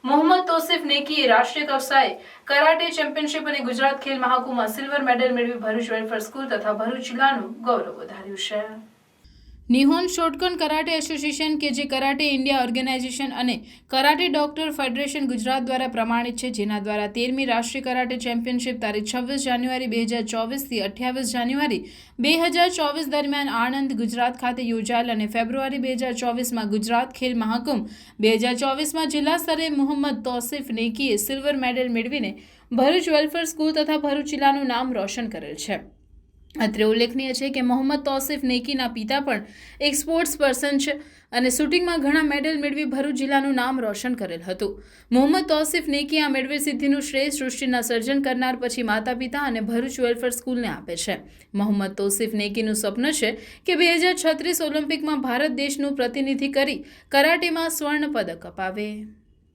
મોહમ્મદ તોસિફ નેકીએ રાષ્ટ્રીય કક્ષાએ karate championship અને ગુજરાત ખેલ મહાકુંભમાં સિલ્વર મેડલ મેળવી ભરૂચ વેલફેર સ્કૂલ તથા ભરૂચ જિલ્લાનું ગૌરવ વધાર્યું છે। નિહોન શોટોકન કરાટે એસોસિએશન કે જે કરાટે ઇન્ડિયા ઓર્ગેનાઇઝેશન અને કરાટે ડોક્ટર ફેડરેશન ગુજરાત દ્વારા પ્રમાણિત છે, જેના દ્વારા 13મી રાષ્ટ્રીય કરાટે ચેમ્પિયનશિપ તારીખ 26 જાન્યુઆરી 2024 થી 28 જાન્યુઆરી 2024 દરમિયાન આણંદ ગુજરાત ખાતે યોજાયેલ અને ફેબ્રુઆરી 2024માં ગુજરાત ખેલ મહાકુંભ 2024માં જિલ્લા સ્તરે મોહમ્મદ તોસિફ નેકીએ સિલ્વર મેડલ મેળવીને ભરૂચ વેલફેર સ્કૂલ તથા ભરૂચ જિલ્લાનું નામ રોશન કરેલ છે। અત્રે ઉલ્લેખનીય છે કે મોહમ્મદ તોસિફ નેકીના પિતા પણ એક સ્પોર્ટ્સ પર્સન છે અને શૂટિંગમાં ઘણા મેડલ મેળવી ભરૂચ જિલ્લાનું નામ રોશન કરેલ હતું। મોહમ્મદ તોસિફ નેકી આ મેળવેલ સિદ્ધિનું શ્રેય સૃષ્ટિના સર્જન કરનાર પછી માતા પિતા અને ભરૂચ વેલફેર સ્કૂલને આપે છે। મોહમ્મદ તોસિફ નેકીનું સપનું છે કે 2036 ઓલિમ્પિકમાં ભારત દેશનું પ્રતિનિધિ કરી કરાટેમાં સ્વર્ણ પદક અપાવે।